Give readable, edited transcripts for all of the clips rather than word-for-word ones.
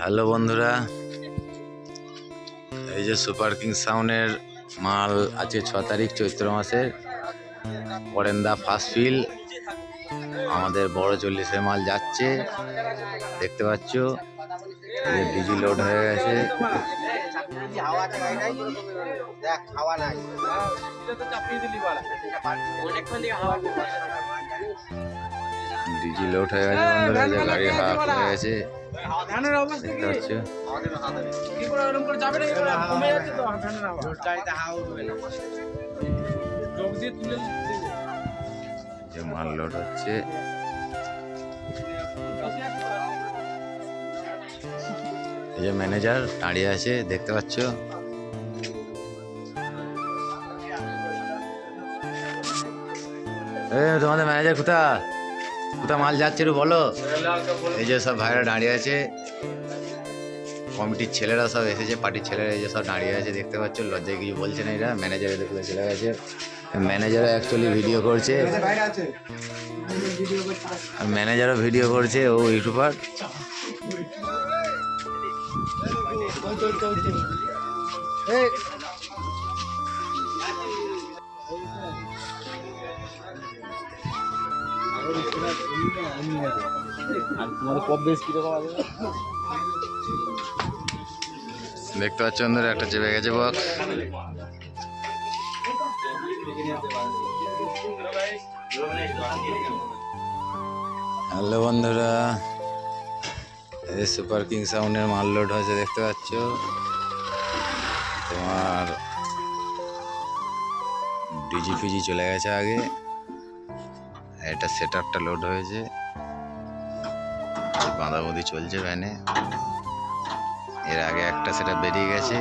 Hello বন্ধুরা, এই যে সুপার কিং সাউন্ডের মাল আছে 6 তারিখ চৈত্র মাসের পরেন্দা ফার্স্ট ফিল। আমাদের বড় 40-এর মাল যাচ্ছে, দেখতে পাচ্ছ। এই যে ডিজি লোড হয়ে গেছে, ডিজি লোড হয়ে গেছে বন্ধুরা। যে গাড়ি হাফ হয়ে গেছে দেখতে পাচ্ছ। যে মাল লোড হচ্ছে, এই যে ম্যানেজার দাঁড়িয়ে আছে দেখতে পাচ্ছ। তোমাদের ম্যানেজার কোথায় মাল যাচ্ছে একটু বলো। এই যে সব ভাইরা দাঁড়িয়ে আছে, কমিটির ছেলেরা সব এসেছে, পার্টির ছেলেরা এই যে সব দাঁড়িয়ে আছে দেখতে পাচ্ছ। লজ্জায় কিছু বলছে না এরা, ম্যানেজারে দেখলে চলে গেছে। ম্যানেজারও অ্যাকচুয়ালি ভিডিও করছে, ম্যানেজারও ভিডিও করছে, ও ইউটিউবার। দেখতে পাচ্ছ বন্ধুরা, একটা চেপে গেছে বক্স। হ্যালো বন্ধুরা, এই সুপার কিং সাউন্ডের মাল লোড হয়েছে দেখতে পাচ্ছ। তোমার ডিজি ফিজি চলে গেছে আগে, এটা সেট আপটা লোড হয়েছে, বাঁধাবুঁধি চলছে ভ্যানে। এর আগে একটা সেটা বেরিয়ে গেছে,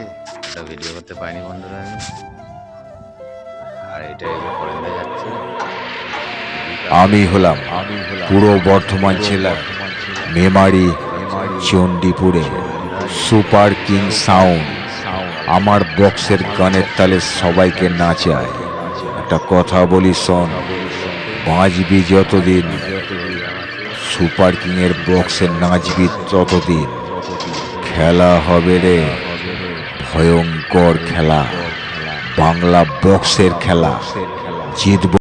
ওটা ভিডিও করতে পারিনি বন্ধুরা আমি। আর এটা পরেন্দা যাচ্ছে। আমি হলাম পূর্ব বর্ধমান জেলার মেমারি চণ্ডীপুরে সুপার কিং সাউন্ড। আমার বক্সের গানের তালে সবাইকে নাচায়। একটা কথা বলি শোন, বাঁচবি যতদিন, সুপার কিং এর বক্সে নাচবি ততদিন। খেলা হবে রে ভয়ঙ্কর খেলা, বাংলা বক্সের খেলা। জিতব।